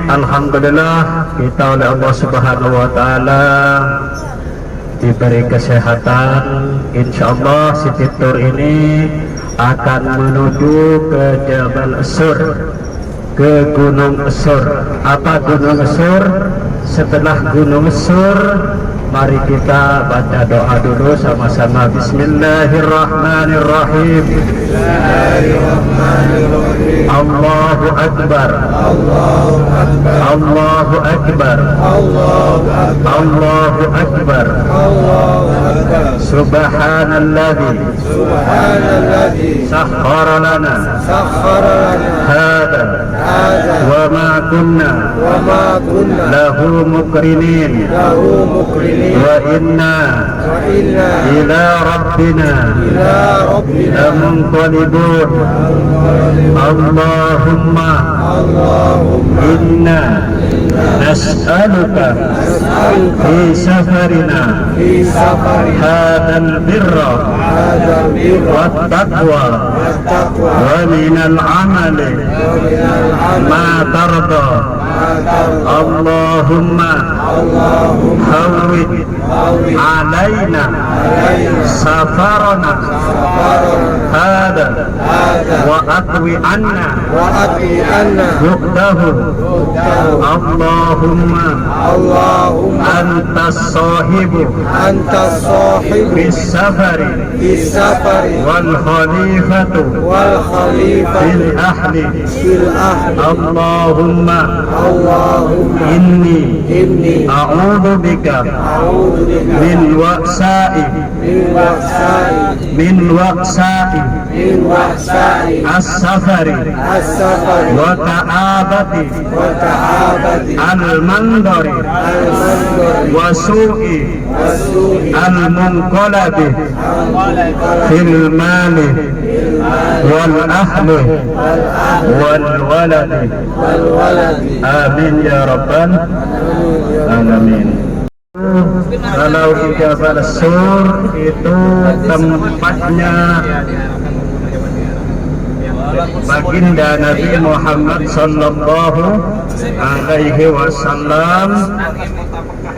alhamdulillah kita oleh Allah Subhanahu wa taala diberi kesehatan. Insyaallah Siti Tur ini akan menuju ke Jabal Sur, ke Gunung Sur. Apa Gunung Sur? Setelah Gunung Sur, mari kita baca doa dulu sama-sama. Bismillahirrahmanirrahim. Allahu Akbar. Allahu Akbar. Allahu Akbar. Allahu Akbar. Subhanalladzi sakhkhara lana hada wa ma kunna lahu muqrinin wa inna ila rabbina lamunqalibun. Allahumma inna nas'aluka fi safarina hadal birra wat taqwa wa minal amali ma tarda. Allahumma hawwid alaina safarana hada wa atwi anna bu'dahu. Allahumma antas sahibu bis safari wal khalifatu fil ahli. Allahumma inni a'udzu bika min wa'sa'i as-safari wa ka'abati al-mandari wa su'i al-munqalabi fil mali wal ahli wal waladi. Amin ya rabbal alamin. Kalau di Jabal Sur itu tempatnya baginda Nabi Muhammad sallallahu alaihi wasallam.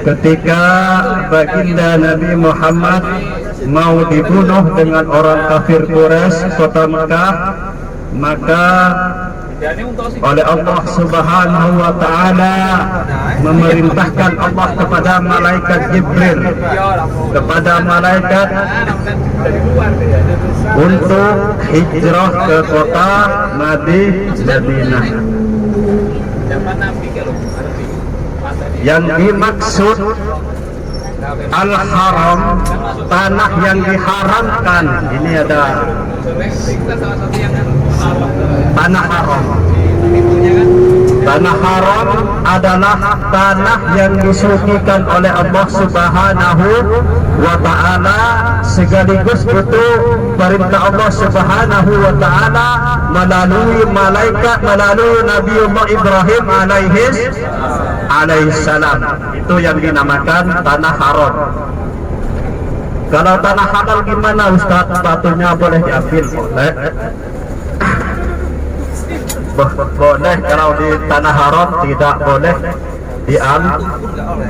Ketika baginda Nabi Muhammad mau dibunuh dengan orang kafir Quraisy kota Mekah, maka oleh Allah Subhanahu wa taala memerintahkan Allah kepada malaikat Jibril, kepada malaikat untuk hijrah ke kota Madinah. Yang dimaksud Al-Haram, tanah yang diharamkan. Ini ada tanah haram. Tanah haram adalah tanah yang disucikan oleh Allah Subhanahu wa taala, sekaligus itu perintah Allah Subhanahu wa taala melalui malaikat, melalui Nabiullah Ibrahim alaihissalam. Itu yang dinamakan tanah haram. Kalau tanah halal gimana Ustaz? Sepatunya boleh diambil? Boleh. Kalau di tanah haram tidak boleh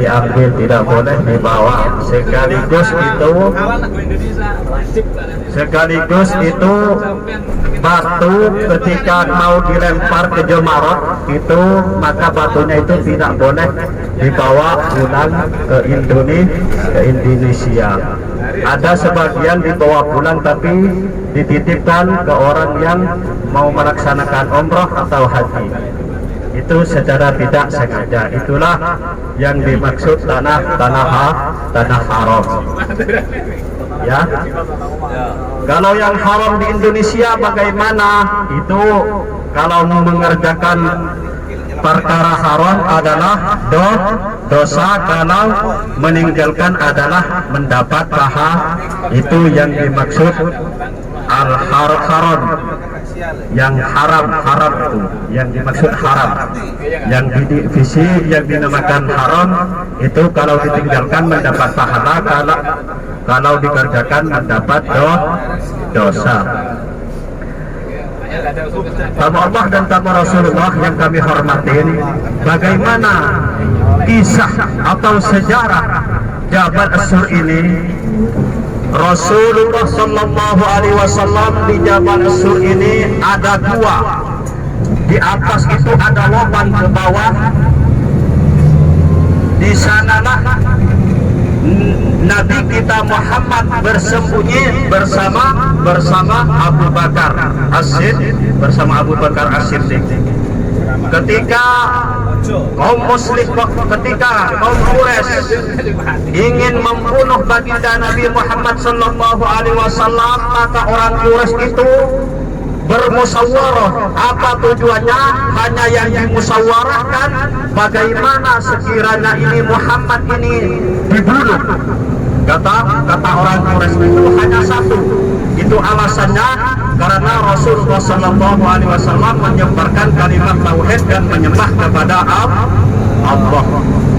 diambil, tidak boleh dibawa. Sekaligus itu batu ketika mau dilempar ke Jemarat itu, maka batunya itu tidak boleh dibawa pulang ke Indonesia. Ada sebagian dibawa pulang tapi dititipkan ke orang yang mau melaksanakan umroh atau haji. Itu secara tidak sengaja. Itulah yang dimaksud tanah haram. Ya. Kalau yang haram di Indonesia bagaimana? Itu kalau mengerjakan perkara haram adalah dosa, kalau meninggalkan adalah mendapat pahala. Itu yang dimaksud al-haram. Yang haram itu yang dimaksud haram. Yang visi yang dinamakan haram itu kalau ditinggalkan mendapat pahala, kalau dikerjakan mendapat dosa. tamu Allah dan tamu Rasulullah yang kami hormatin, bagaimana kisah atau sejarah Jabal As-Sur ini? Rasulullah Sallallahu Alaihi Wasallam di Jabal As-Sur ini ada dua. Di atas itu ada lubang ke bawah. Di sanalah Nabi kita Muhammad bersembunyi bersama Abu Bakar As-Siddiq, ketika kaum muslim, ketika kaum Quraisy ingin membunuh baginda Nabi Muhammad Sallallahu Alaihi Wasallam, maka orang Quraisy itu bermusyawarah. Apa tujuannya? Hanya yang dimusyawarahkan bagaimana sekiranya ini Muhammad ini dibunuh. Kata orang Quraisy itu hanya satu. Itu alasannya karena Rasulullah Sallallahu Alaihi Wasallam menyebarkan kalimat tauhid dan menyembah kepada Allah.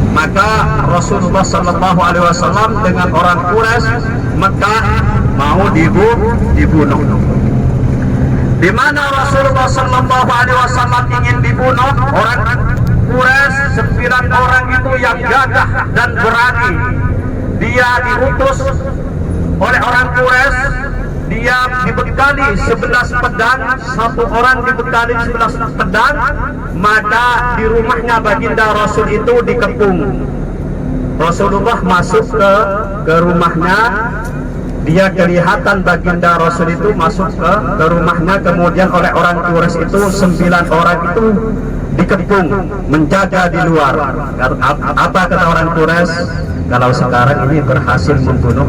Maka Rasulullah Sallallahu Alaihi Wasallam dengan orang Quraisy Mekah mau dibunuh. Di mana Rasulullah Sallallahu Alaihi Wasallam ingin dibunuh, orang Quraisy 9 orang itu yang gagah dan berani. Dia diutus oleh orang Quraisy, dia dibekali 11 pedang, satu orang dibekali 11 pedang, maka di rumahnya baginda Rasul itu dikepung. Rasulullah masuk ke rumahnya, dia kelihatan baginda Rasul itu masuk ke rumahnya, kemudian oleh orang Quraisy itu 9 orang itu dikepung, menjaga di luar. Apa kata orang Quraisy? Kalau sekarang ini berhasil membunuh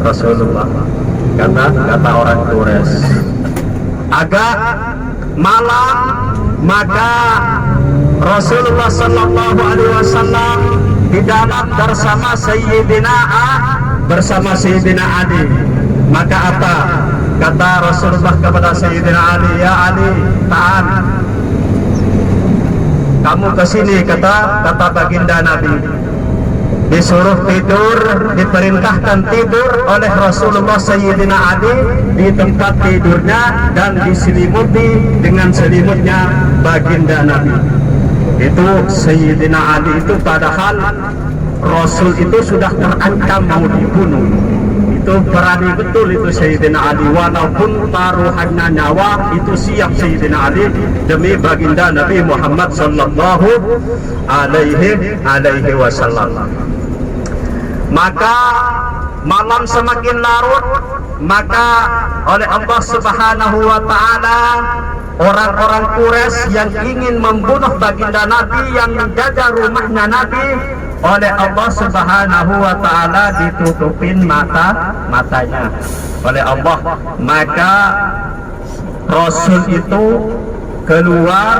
Rasulullah. Kata orang Quraisy. Agak malam, maka Rasulullah Sallallahu Alaihi Wasallam di dalam bersama Sayyidina Ali. Maka apa kata Rasulullah kepada Sayyidina Ali? Ya Ali, tahan, kamu kesini, kata baginda Nabi. Disuruh tidur, diperintahkan tidur oleh Rasulullah Sayyidina Ali di tempat tidurnya dan diselimuti dengan selimutnya baginda Nabi. Itu Sayyidina Ali itu padahal Rasul itu sudah terancam mau dibunuh. Itu berani betul itu Sayyidina Ali, walaupun taruhannya nyawa itu siap Sayyidina Ali demi baginda Nabi Muhammad Sallallahu Alaihi Wasallam. Maka malam semakin larut, maka oleh Allah Subhanahu wa Ta'ala orang-orang Quraisy yang ingin membunuh baginda Nabi, yang menjaga rumahnya Nabi, oleh Allah Subhanahu wa Ta'ala ditutupin matanya oleh Allah. Maka Rasul itu keluar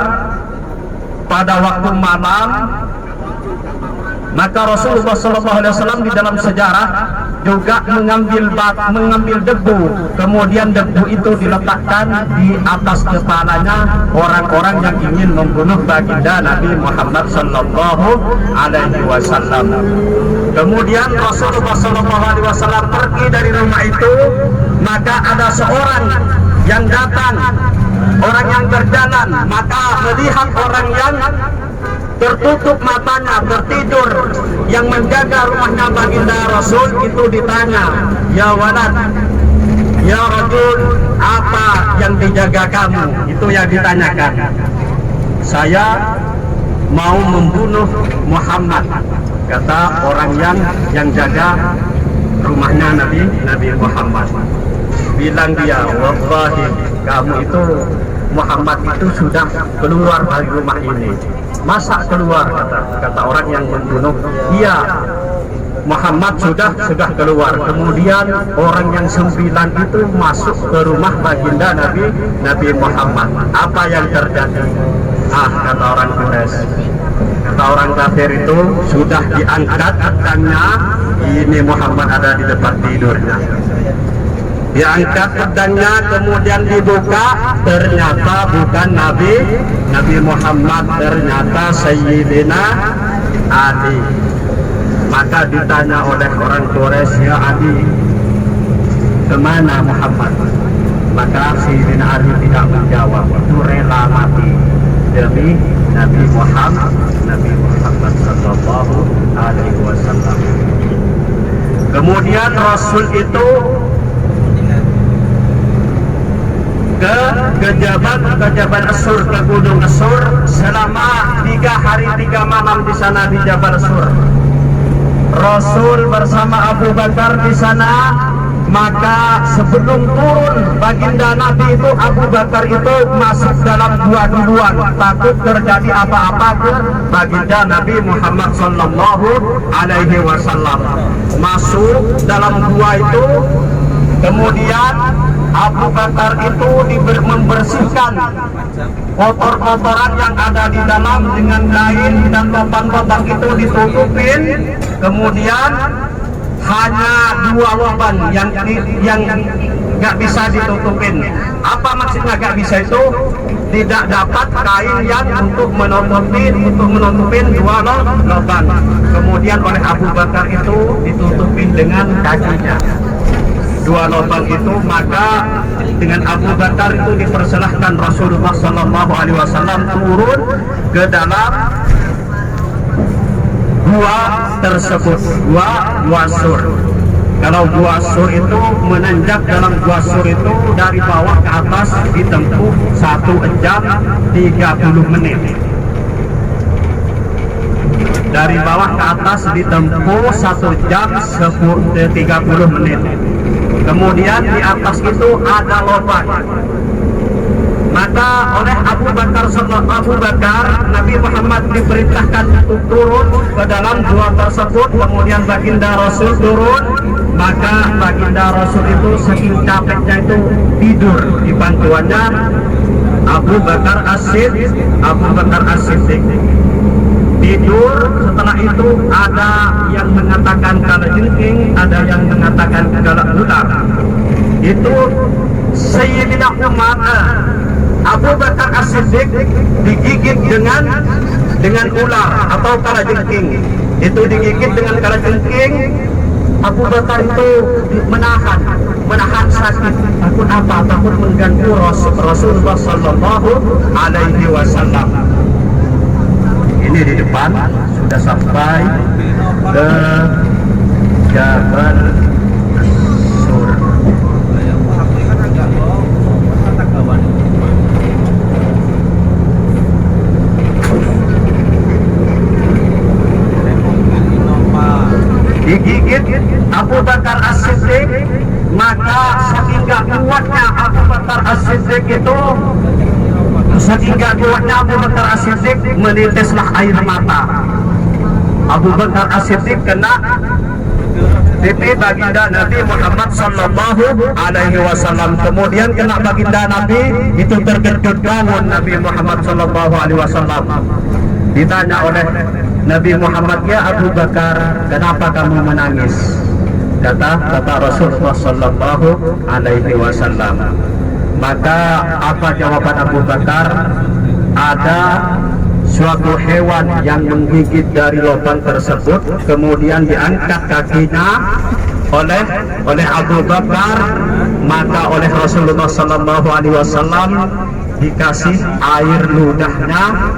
pada waktu malam. Maka Rasulullah SAW di dalam sejarah juga mengambil debu, kemudian debu itu diletakkan di atas kepalanya orang-orang yang ingin membunuh baginda Nabi Muhammad Sallallahu Alaihi Wasallam. Kemudian Rasulullah SAW pergi dari rumah itu, maka ada seorang yang datang, orang yang berjalan, maka melihat orang yang tertutup matanya, tertidur, yang menjaga rumahnya baginda Rasul itu ditanya, ya walad, ya rajul, apa yang dijaga kamu? Itu yang ditanyakan. Saya mau membunuh Muhammad, kata orang yang jaga rumahnya Nabi Muhammad. Bilang dia, wallahi kamu itu, Muhammad itu sudah keluar dari rumah ini. Masa keluar, kata orang yang membunuh? Iya, Muhammad sudah keluar. Kemudian orang yang 9 itu masuk ke rumah baginda Nabi Muhammad. Apa yang terjadi? Kata orang Quraisy, kata orang kafir itu, sudah diangkat pedangnya, ini Muhammad ada di depan tidurnya. Diangkat pedangnya, kemudian dibuka, ternyata bukan Nabi Muhammad, ternyata Sayyidina Ali. Maka ditanya oleh orang Quraisy, ya Ali, kemana Muhammad? Maka Sayyidina Ali tidak menjawab, itu rela mati demi Nabi Muhammad sallallahu alaihi wasallam. Kemudian Rasul itu ke Jabal Sur, ke Gunung Sur selama 3 hari 3 malam di sana di Jabal Sur. Rasul bersama Abu Bakar di sana. Maka sebelum turun baginda Nabi itu, Abu Bakar itu masuk dalam gua duluan, takut terjadi apa-apa ke baginda Nabi Muhammad sallallahu alaihi wasallam. Masuk dalam gua itu, kemudian Abu Bakar itu membersihkan kotor-kotoran yang ada di dalam dengan kain dan lubang-lubang itu ditutupin. Kemudian hanya 2 lubang yang nggak bisa ditutupin. Apa maksudnya nggak bisa itu? Tidak dapat kain yang untuk menutupin 2 lubang. Kemudian oleh Abu Bakar itu ditutupin dengan kakinya 2 lubang itu. Maka dengan Abu Bakar itu dipersilahkan Rasulullah Sallallahu Alaihi Wasallam turun ke dalam gua tersebut, gua Sur. Kalau gua Sur itu menanjak dalam gua Sur itu dari bawah ke atas ditempuh 1 jam 30 menit. Dari bawah ke atas ditempuh 1 jam 30 menit. Kemudian di atas itu ada lubang. Maka oleh Abu Bakar Nabi Muhammad diperintahkan untuk turun ke dalam gua tersebut. Kemudian baginda Rasul turun. Maka baginda Rasul itu saking capeknya itu tidur di pangkuannya Abu Bakar As-Siddiq. Tidur. Setelah itu ada yang mengatakan kalajengking, ada yang mengatakan galak ular. Itu Sayyidina Umar, Abu Bakar As-Siddiq digigit dengan ular atau kalajengking. Itu digigit dengan kalajengking. Abu Bakar itu menahan sakit. Takut apa? Takut mengganggu Rasulullah Sallallahu Alaihi Wasallam. Ini di depan sudah sampai ke Jabal Sur. Digigit Abu Bakar As-Siddiq, maka saking gak kuatnya Abu Bakar As-Siddiq itu, saking gak kuatnya Abu Bakar As-Siddiq meniteslah air mata. Abu Bakar As-Siddiq kena pipi baginda Nabi Muhammad Sallallahu Alaihi Wasallam. Kemudian kena baginda Nabi itu terkejut bangun Nabi Muhammad Sallallahu Alaihi Wasallam. Ditanya oleh Nabi Muhammad, ya Abu Bakar, kenapa kamu menangis? Kata Rasulullah Sallallahu Alaihi Wasallam. Maka apa jawaban Abu Bakar? Ada suatu hewan yang menggigit dari lubang tersebut, kemudian diangkat kakinya oleh Abu Bakar. Maka oleh Rasulullah Sallallahu Alaihi Wasallam dikasih air ludahnya,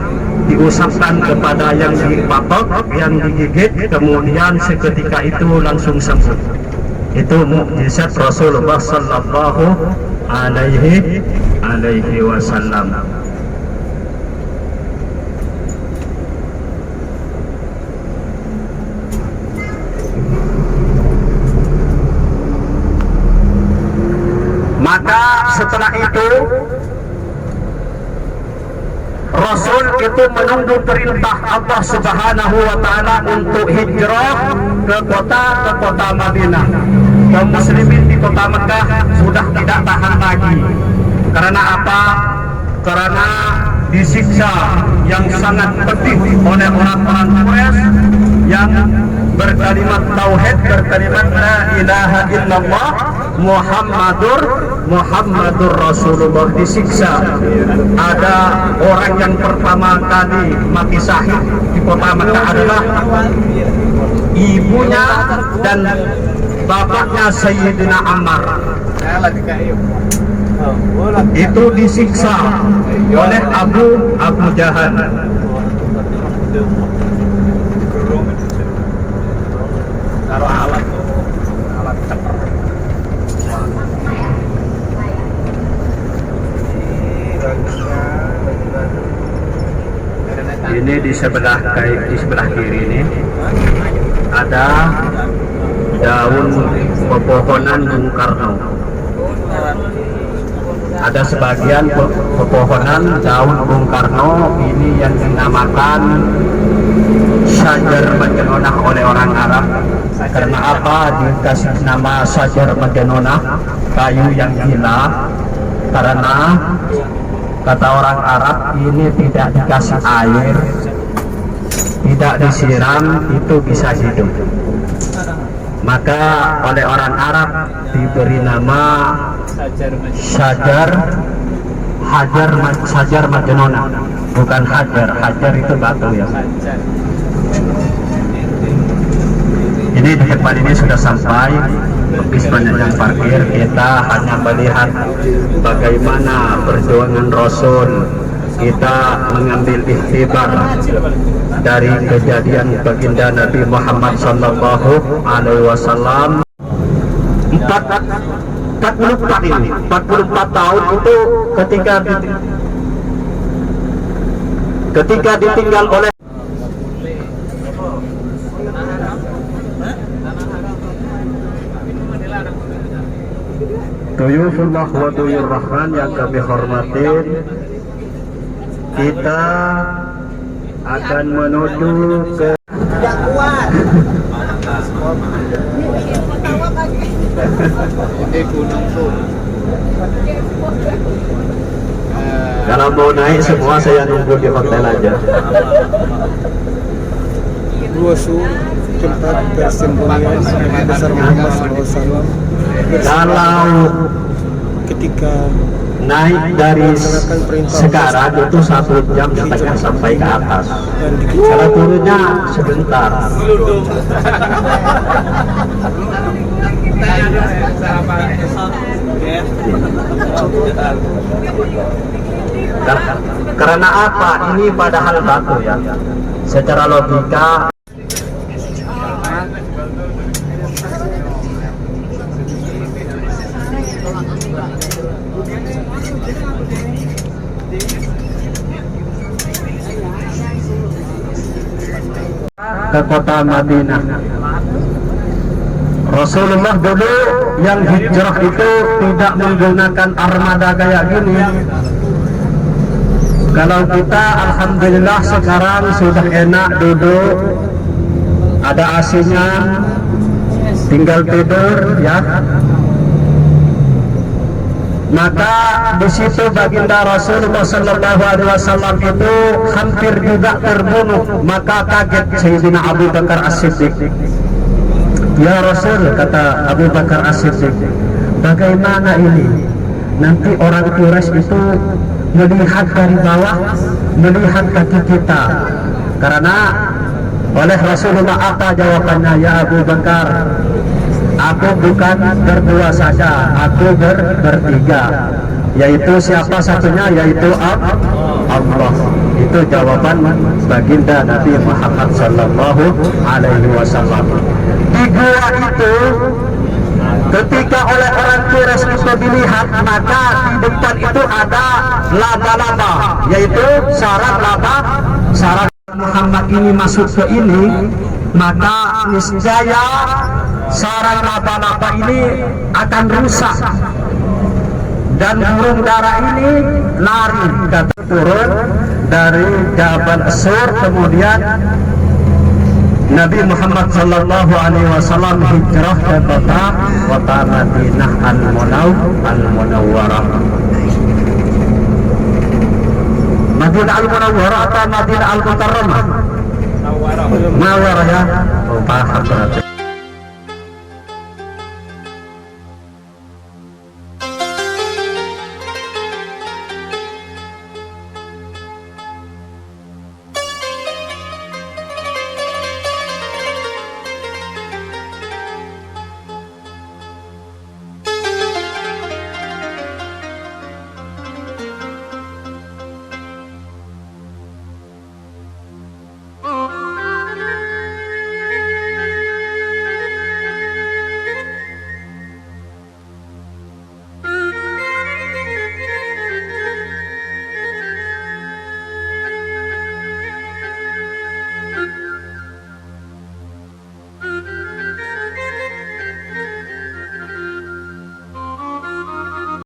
diusapkan kepada yang dipatok, yang digigit, kemudian seketika itu langsung sembuh. Itu mukjizat Rasulullah Sallallahu Alaihi Wasallam. Maka setelah itu Rasul itu menunggu perintah Allah Subhanahu wa Ta'ala untuk hijrah ke kota Madinah. Kaum muslimin di kota Mekah sudah tidak tahan lagi. Karena apa? Karena disiksa yang sangat pedih oleh orang-orang Quraisy yang berkalimat tauhid, berkalimat la ilaha illallah Muhammadur Rasulullah, disiksa. Ada orang yang pertama kali mati syahid di kota Mekah adalah ibunya dan bapaknya Sayyidina Ammar. itu disiksa oleh Abu Jahal. Taruh alat ceper. Ini di sebelah kiri ini ada daun pepohonan Bung Karno. Ada sebagian pepohonan daun Bung Karno ini yang dinamakan Syajar Majanonah oleh orang Arab. Karena apa dikasih nama Syajar Majanonah, kayu yang gila? Karena kata orang Arab ini tidak dikasih air, tidak disiram, itu bisa hidup. Maka oleh orang Arab diberi nama Syajar Majanonah, bukan hajar. Hajar itu batu ya. Ini di depan ini sudah sampai, bis banyak yang parkir. Kita hanya melihat bagaimana perjuangan Rasul. Kita mengambil iktibar dari kejadian baginda Nabi Muhammad Sallallahu Alaihi Wasallam. 44 tahun itu ketika ditinggal oleh Duyufullah wa duyur Rahman yang kami hormatin, kita akan menuju ke kalau mau naik semua saya nunggu di hotel aja. Tempat persembunyian Nabi besar Muhammad SAW. Kalau Ketika naik dari sekarang itu 1,5 jam sampai ke atas. Kalau turunnya sebentar. Karena apa? Ini padahal batu ya. Secara logika ke kota Madinah. Rasulullah dulu yang hijrah itu tidak menggunakan armada kayak gini. Kalau kita alhamdulillah sekarang sudah enak duduk, ada AC-nya, tinggal tidur ya. Maka di situ baginda Rasulullah Sallallahu Alaihi Wasallam itu hampir juga terbunuh. Maka kaget Sayyidina Abu Bakar As-Siddiq. Ya Rasul, kata Abu Bakar As-Siddiq, bagaimana ini? Nanti orang Quraisy itu melihat dari bawah, melihat kaki kita. Karena oleh Rasulullah apa jawabannya? Ya Abu Bakar, aku bukan berdua saja, aku bertiga. Yaitu siapa satunya? Yaitu Allah. Itu jawaban baginda Nabi Muhammad Sallallahu Alaihi Wasallam. Di gua itu ketika oleh orang Quraisy itu dilihat, maka di depan itu ada laba-laba, yaitu syarat laba. Syarat Muhammad ini masuk ke ini, maka niscaya sarang laba-laba ini akan rusak dan burung dara ini lari. Kata turun dari Jabal As-Sur, kemudian Nabi Muhammad Sallallahu Alaihi Wasallam hijrah ke kota Madinah Al-Munawwarah. Madinah Al-Munawwarah atau Madinah Al-Mukarramah? Munawwarah ya. Oh, paham berarti.